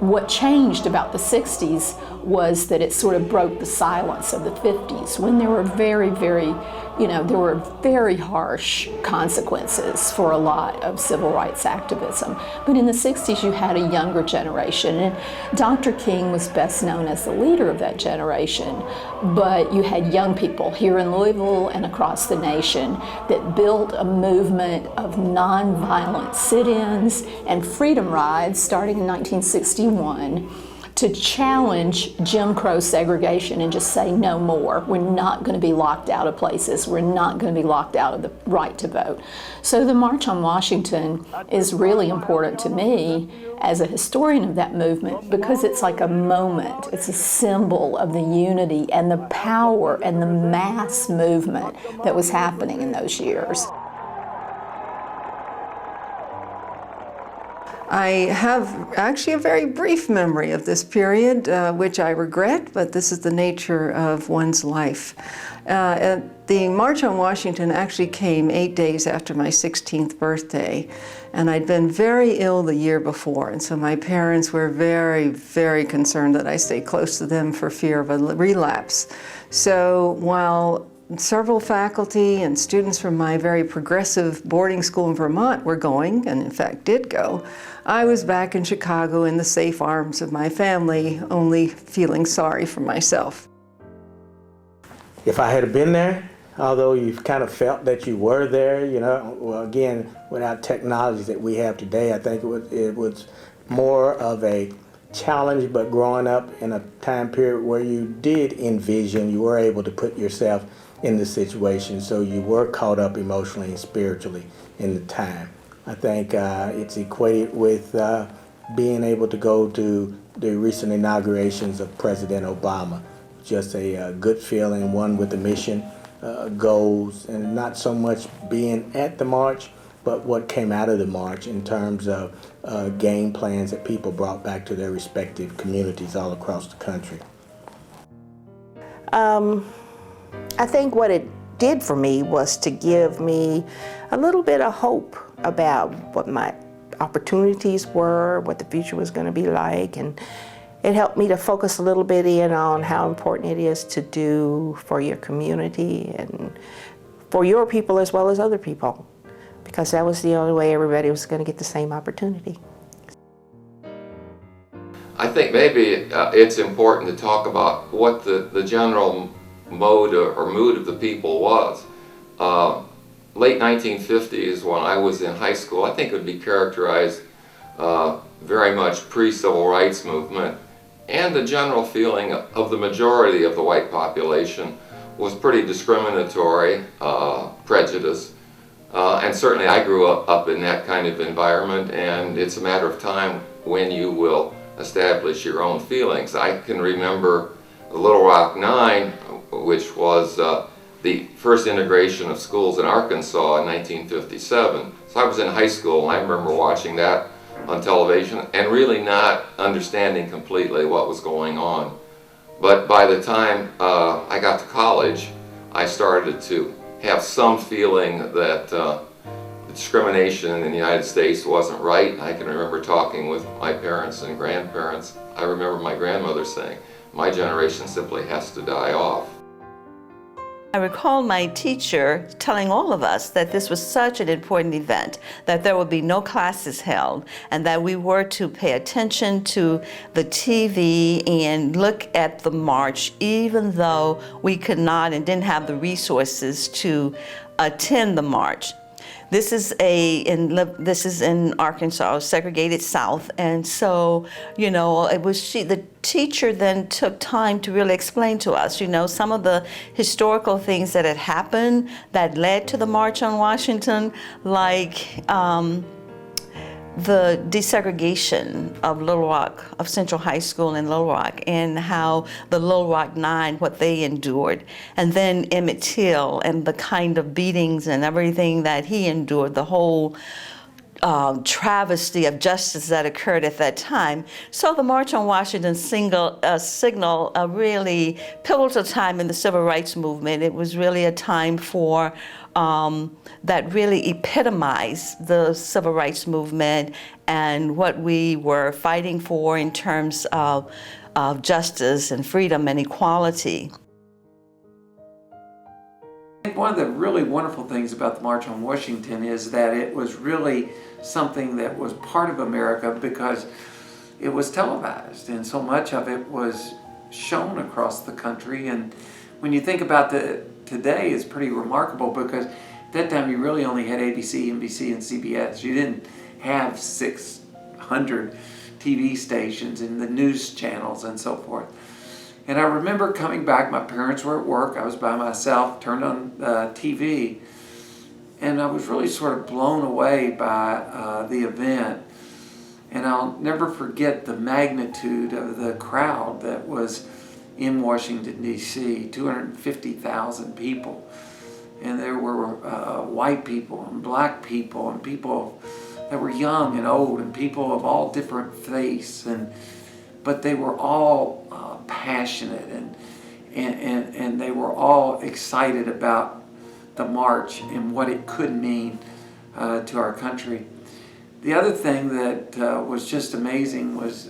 What changed about the 60s was that it sort of broke the silence of the 50s, when there were there were very harsh consequences for a lot of civil rights activism. But in the 60s, you had a younger generation, and Dr. King was best known as the leader of that generation. But you had young people here in Louisville and across the nation that built a movement of nonviolent sit-ins and freedom rides starting in 1961 to challenge Jim Crow segregation and just say no more. We're not going to be locked out of places. We're not going to be locked out of the right to vote. So the March on Washington is really important to me as a historian of that movement, because it's like a moment. It's a symbol of the unity and the power and the mass movement that was happening in those years. I have actually a very brief memory of this period, which I regret, but this is the nature of one's life. The March on Washington actually came 8 days after my 16th birthday, and I'd been very ill the year before, and so my parents were very, very concerned that I stay close to them for fear of a relapse. So while several faculty and students from my very progressive boarding school in Vermont were going, and in fact did go, I was back in Chicago in the safe arms of my family, only feeling sorry for myself. If I had been there, although you've kind of felt that you were there, well, again, without technology that we have today, I think it was more of a challenge, but growing up in a time period where you did envision, you were able to put yourself in the situation, so you were caught up emotionally and spiritually in the time. I think it's equated with being able to go to the recent inaugurations of President Obama. Just a good feeling, one with the mission, goals, and not so much being at the march, but what came out of the march in terms of game plans that people brought back to their respective communities all across the country. I think what it did for me was to give me a little bit of hope about what my opportunities were, what the future was going to be like, and it helped me to focus a little bit in on how important it is to do for your community and for your people as well as other people, because that was the only way everybody was going to get the same opportunity. I think maybe it's important to talk about what the general mode or mood of the people was. Late 1950s, when I was in high school, I think it would be characterized very much pre-civil rights movement, and the general feeling of the majority of the white population was pretty discriminatory, prejudice, and certainly I grew up in that kind of environment, and it's a matter of time when you will establish your own feelings. I can remember Little Rock 9, which was the first integration of schools in Arkansas in 1957. So I was in high school, and I remember watching that on television and really not understanding completely what was going on. But by the time I got to college, I started to have some feeling that discrimination in the United States wasn't right. I can remember talking with my parents and grandparents. I remember my grandmother saying, "My generation simply has to die off." I recall my teacher telling all of us that this was such an important event, that there would be no classes held, and that we were to pay attention to the TV and look at the march, even though we could not and didn't have the resources to attend the march. This is in Arkansas, segregated South, and so the teacher then took time to really explain to us, some of the historical things that had happened that led to the March on Washington, like the desegregation of Little Rock, of Central High School in Little Rock, and how the Little Rock 9, what they endured, and then Emmett Till and the kind of beatings and everything that he endured, the whole travesty of justice that occurred at that time. So the March on Washington signal a really pivotal time in the civil rights movement. It was really a time for that really epitomized the civil rights movement and what we were fighting for in terms of justice and freedom and equality. I think one of the really wonderful things about the March on Washington is that it was really something that was part of America because it was televised, and so much of it was shown across the country. And when you think about today, it's pretty remarkable because at that time you really only had ABC, NBC, and CBS. You didn't have 600 TV stations and the news channels and so forth. And I remember coming back, my parents were at work, I was by myself, turned on TV, and I was really sort of blown away by the event. And I'll never forget the magnitude of the crowd that was in Washington, D.C., 250,000 people. And there were white people and black people and people that were young and old and people of all different faiths, but they were all passionate and they were all excited about the march and what it could mean to our country. The other thing that was just amazing was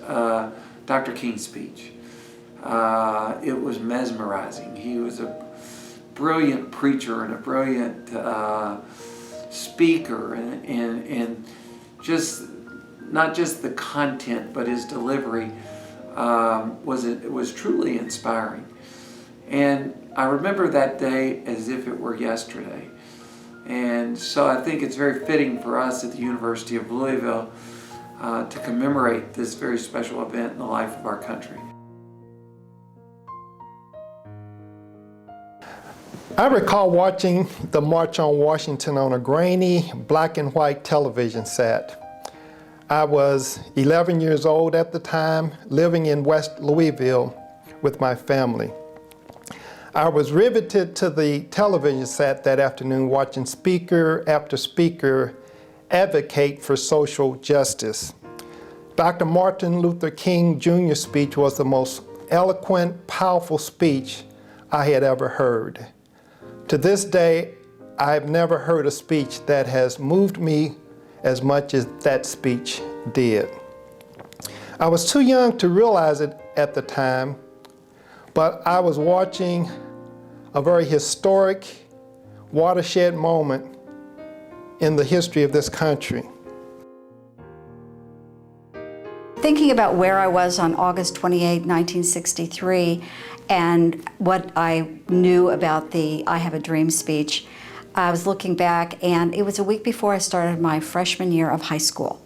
Dr. King's speech. It was mesmerizing. He was a brilliant preacher and a brilliant speaker, and just not just the content but his delivery was truly inspiring. And I remember that day as if it were yesterday. And so I think it's very fitting for us at the University of Louisville to commemorate this very special event in the life of our country. I recall watching the March on Washington on a grainy black and white television set. I was 11 years old at the time, living in West Louisville with my family. I was riveted to the television set that afternoon, watching speaker after speaker advocate for social justice. Dr. Martin Luther King Jr.'s speech was the most eloquent, powerful speech I had ever heard. To this day, I've never heard a speech that has moved me as much as that speech did. I was too young to realize it at the time, but I was watching a very historic watershed moment in the history of this country. Thinking about where I was on August 28, 1963, and what I knew about the I Have a Dream speech, I was looking back, and it was a week before I started my freshman year of high school.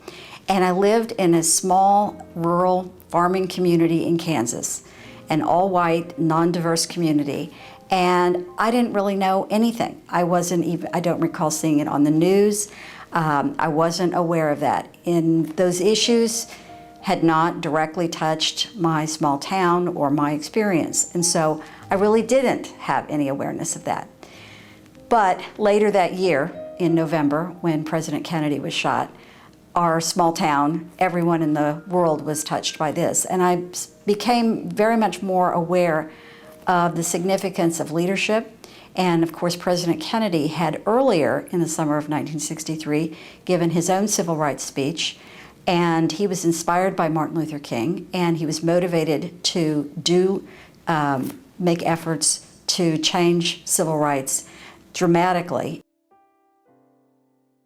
And I lived in a small, rural farming community in Kansas, an all-white, non-diverse community. And I didn't really know anything. I don't recall seeing it on the news. I wasn't aware of that. And those issues had not directly touched my small town or my experience. And so I really didn't have any awareness of that. But later that year, in November, when President Kennedy was shot, our small town, everyone in the world was touched by this. And I became very much more aware of the significance of leadership. And of course, President Kennedy had earlier in the summer of 1963 given his own civil rights speech, and he was inspired by Martin Luther King, and he was motivated to make efforts to change civil rights dramatically.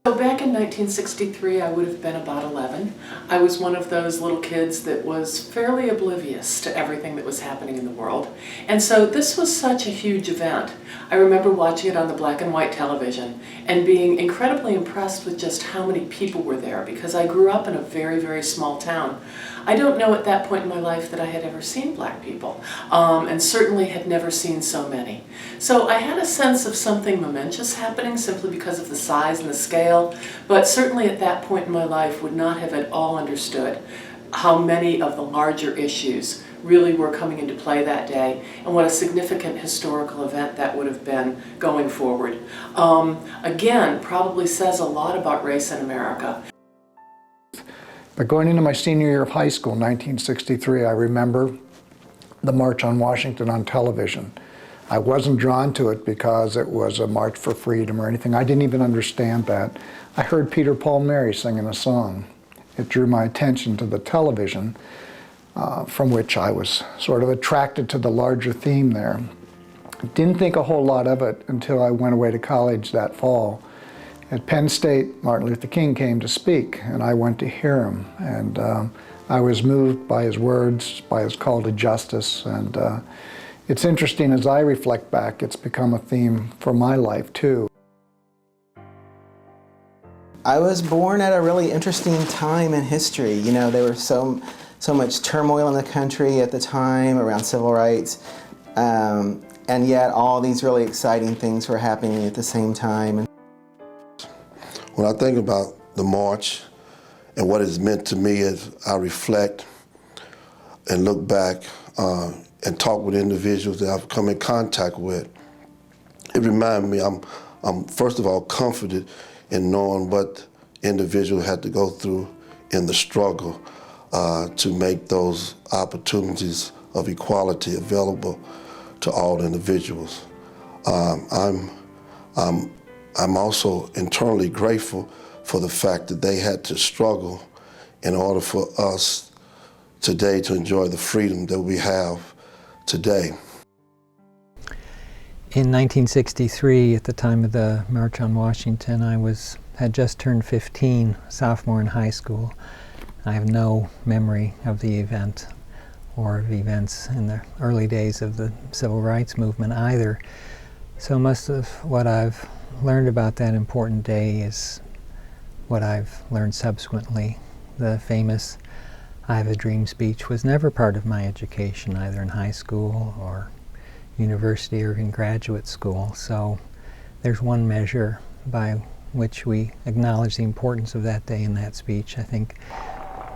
So back in 1963, I would have been about 11. I was one of those little kids that was fairly oblivious to everything that was happening in the world. And so this was such a huge event. I remember watching it on the black and white television and being incredibly impressed with just how many people were there, because I grew up in a very, very small town. I don't know at that point in my life that I had ever seen black people, and certainly had never seen so many. So I had a sense of something momentous happening simply because of the size and the scale, but certainly at that point in my life would not have at all understood how many of the larger issues really were coming into play that day, and what a significant historical event that would have been going forward. Again, probably says a lot about race in America. But going into my senior year of high school, 1963, I remember the March on Washington on television. I wasn't drawn to it because it was a march for freedom or anything. I didn't even understand that. I heard Peter, Paul, Mary singing a song. It drew my attention to the television, from which I was sort of attracted to the larger theme there. Didn't think a whole lot of it until I went away to college that fall. At Penn State, Martin Luther King came to speak, and I went to hear him. And I was moved by his words, by his call to justice. And it's interesting, as I reflect back, it's become a theme for my life, too. I was born at a really interesting time in history. You know, there was so much turmoil in the country at the time around civil rights. And yet all these really exciting things were happening at the same time. When I think about the march and what it's meant to me as I reflect and look back and talk with individuals that I've come in contact with, it reminds me I'm first of all comforted in knowing what individuals had to go through in the struggle to make those opportunities of equality available to all individuals. I'm also internally grateful for the fact that they had to struggle in order for us today to enjoy the freedom that we have today. In 1963, at the time of the March on Washington, I had just turned 15, sophomore in high school. I have no memory of the event or of events in the early days of the civil rights movement either. So most of what I've learned about that important day is what I've learned subsequently. The famous I Have a Dream speech was never part of my education, either in high school or university or in graduate school. So there's one measure by which we acknowledge the importance of that day and that speech. I think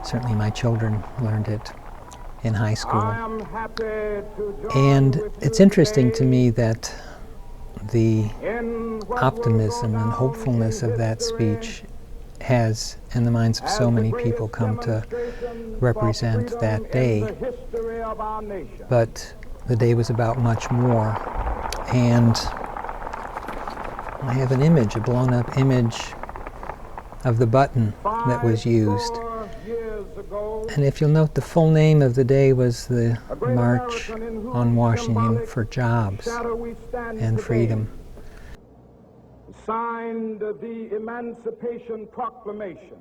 certainly my children learned it in high school. And it's interesting to me that the optimism and hopefulness of that speech has, in the minds of so many people, come to represent that day. But the day was about much more. And I have an image, a blown-up image of the button that was used. And if you'll note, the full name of the day was the March on Washington for Jobs and Freedom. Signed the Emancipation Proclamation.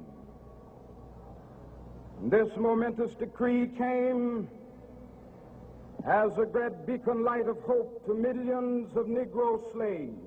This momentous decree came as a great beacon light of hope to millions of Negro slaves